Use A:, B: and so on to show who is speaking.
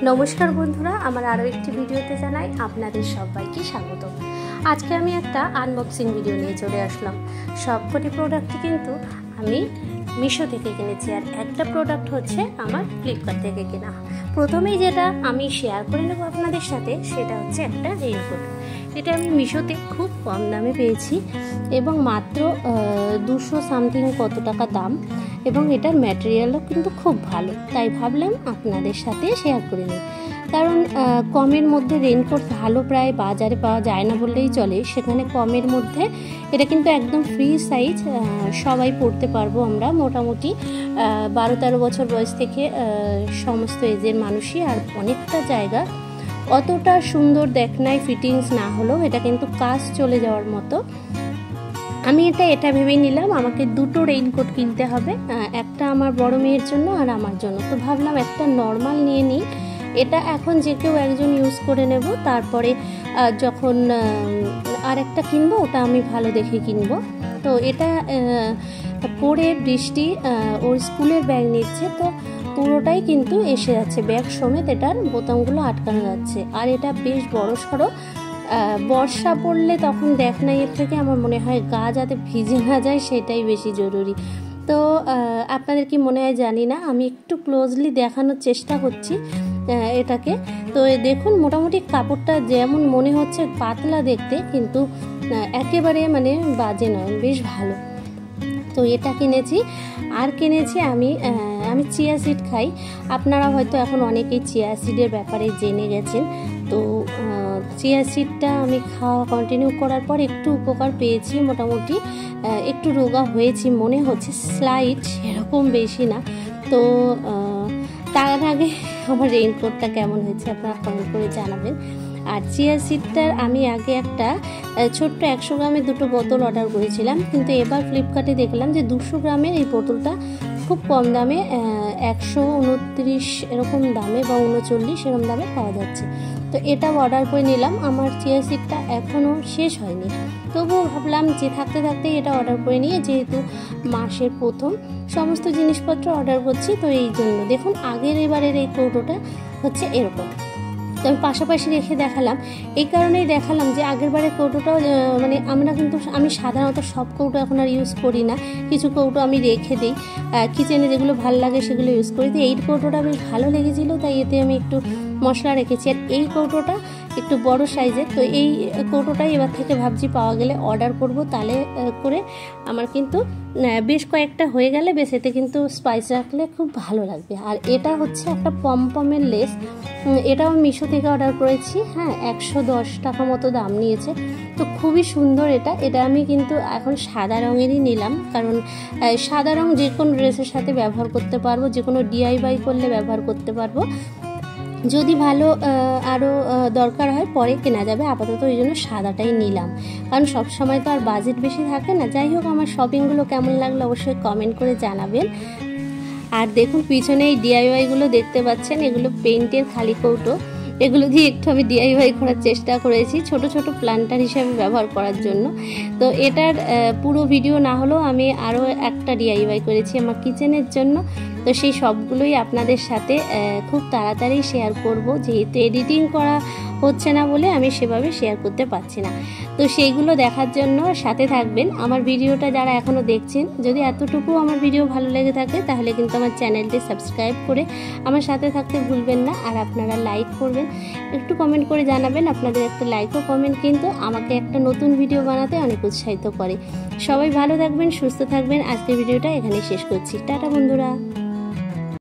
A: नमस्कार बंधुरा आमार आरो एकटी भिडियोते जानाई आपनादेर सबाइके स्वागत। आज के आमी एकटा आनबक्सिंग भिडियो निये चले आसलाम। सबकटी प्रोडक्टই किन्तु आमी मिशो थेके किनेছি আর একটা প্রোডাক্ট হচ্ছে আমার ফ্লিপকার্ট থেকে কেনা। প্রথমেই যেটা আমি শেয়ার করে নেব আপনাদের সাথে সেটা হচ্ছে একটা রেইনকোট। এটা আমি মিশোতে খুব কম দামে পেয়েছি এবং মাত্র 200 সামথিং কত টাকা দাম এবং এটার ম্যাটেরিয়ালও কিন্তু খুব ভালো, তাই ভাবলাম আপনাদের সাথে শেয়ার করে নিই। কারণ কমের মধ্যে রেইনকোট ভালো প্রায় বাজারে পাওয়া যায় না বললেই চলে, সেখানে কমের মধ্যে এটা কিন্তু একদম ফ্রি সাইজ, সবাই পরতে পারবো আমরা, মোটামুটি 12-13 বছর বয়স থেকে সমস্ত এজের মানুষই। আর অনেকটা জায়গা অতটা সুন্দর দেখনায় ফিটিংস না হলেও এটা কিন্তু কাজ চলে যাওয়ার মতো। আমি এটা ভেবেই নিলাম আমাকে দুটো রেইনকোট কিনতে হবে, একটা আমার বড় মেয়ের জন্য আর আমার জন্য। তো ভাবলাম একটা নর্মাল নিয়ে নিই, এটা এখন যে কেউ একজন ইউজ করে নেব, তারপরে যখন আর একটা কিনবো ওটা আমি ভালো দেখে কিনবো। তো এটা পরে বৃষ্টি ওর স্কুলের ব্যাগ নিচ্ছে, তো পুরোটাই কিন্তু এসে যাচ্ছে ব্যাগ সমেত, এটার বোতামগুলো আটকানো যাচ্ছে। আর এটা বেশ বড় সড়ো, বর্ষা পড়লে তখন দেখনা এর থেকে আমার মনে হয় গা যাতে ভিজে না যায় সেটাই বেশি জরুরি। তো আপনাদের কি মনে হয় জানি না, আমি একটু ক্লোজলি দেখানোর চেষ্টা করছি এটাকে। তো দেখুন মোটামুটি কাপড়টা যেমন মনে হচ্ছে পাতলা দেখতে, কিন্তু একেবারে মানে বাজে নয়, বেশ ভালো। তো এটা কিনেছি। আর কিনেছি আমি চিয়া সিড খাই, আপনারা হয়তো এখন অনেকেই চিয়া সিডের ব্যাপারে জেনে গেছেন। তো চিয়া সিডটা আমি খাওয়া কন্টিনিউ করার পর একটু উপকার পেয়েছি, মোটামুটি একটু রোগা হয়েছি মনে হচ্ছে, স্লাইট এরকম বেশি না। তো তার আগে আমার রেইনকোটটা কেমন হয়েছে আপনারা কমেন্ট করে জানাবেন। আর চিয়া সিডটার আমি আগে একটা ছোট্ট 100 গ্রামের দুটো বোতল অর্ডার করেছিলাম, কিন্তু এবার ফ্লিপকার্টে দেখলাম যে 200 গ্রামের এই বোতলটা খুব কম দামে 129 এরকম দামে বা 39 এরকম দামে পাওয়া যাচ্ছে। তো এটা অর্ডার করে নিলাম। আমার চিয়া সিডটা এখনও শেষ হয়নি, তবুও ভাবলাম যে থাকতে থাকতে এটা অর্ডার করে নিয়ে, যেহেতু মাসের প্রথম সমস্ত জিনিসপত্র অর্ডার করছি, তো এই জন্য দেখুন আগের এবারের এই কৌটোটা হচ্ছে এরকম। তো আমি পাশাপাশি রেখে দেখালাম, এই কারণেই দেখালাম যে আগের বারের কৌটোটাও মানে আমি সাধারণত সব কৌটো এখন আর ইউজ করি না, কিছু কৌটো আমি রেখে দিই, কিচেনে যেগুলো ভালো লাগে সেগুলো ইউজ করি। তো এই কৌটোটা বেশ ভালো লেগেছিলো, তাই এতে আমি একটু মশলা রেখেছি। আর এই কৌটোটা একটু বড় সাইজের, তো এই কৌটোটাই এবার থেকে ভাবছি পাওয়া গেলে অর্ডার করব, তাহলে করে আমার কিন্তু বেশ কয়েকটা হয়ে গেলে বেশ এতে কিন্তু স্পাইস রাখলে খুব ভালো লাগবে। আর এটা হচ্ছে একটা পমপমের লেস, এটাও মিশো থেকে অর্ডার করেছি। হ্যাঁ, 110 টাকা মতো দাম নিয়েছে। তো খুবই সুন্দর এটা আমি কিন্তু এখন সাদা রঙেরই নিলাম, কারণ সাদা রঙ যে কোনো ড্রেসের সাথে ব্যবহার করতে পারবো, যে কোনো DIY করলে ব্যবহার করতে পারবো। যদি ভালো আরও দরকার হয় পরে কেনা যাবে, আপাতত ওই জন্য সাদাটাই নিলাম, কারণ সব সময় তো আর বাজেট বেশি থাকে না। যাই হোক, আমার শপিংগুলো কেমন লাগলো অবশ্যই কমেন্ট করে জানাবেন। আর দেখুন পিছনে এই DIYগুলো দেখতে পাচ্ছেন, এগুলো পেইন্টের খালি কৌটো, এগুলো দিয়ে একটু আমি DIY করার চেষ্টা করেছি ছোট ছোট প্ল্যান্টার হিসেবে ব্যবহার করার জন্য। তো এটার পুরো ভিডিও না হলেও আমি আরও একটা DIY করেছি আমার কিচেনের জন্য, তো সেই সবগুলোই আপনাদের সাথে খুব তাড়াতাড়ি শেয়ার করব, যেহেতু এডিটিং করা হচ্ছে না বলে আমি সেভাবে শেয়ার করতে পারছি না। তো সেইগুলো দেখার জন্য সাথে থাকবেন। আমার ভিডিওটা যারা এখনও দেখছেন, যদি এতটুকু আমার ভিডিও ভালো লেগে থাকে তাহলে কিন্তু আমার চ্যানেলটি সাবস্ক্রাইব করে আমার সাথে থাকতে ভুলবেন না। আর আপনারা লাইক করবেন, একটু কমেন্ট করে জানাবেন, আপনাদের একটা লাইক ও কমেন্ট কিন্তু আমাকে একটা নতুন ভিডিও বানাতে অনেক উৎসাহিত করে। সবাই ভালো থাকবেন, সুস্থ থাকবেন। আজকের ভিডিওটা এখানেই শেষ করছি। টাটা বন্ধুরা।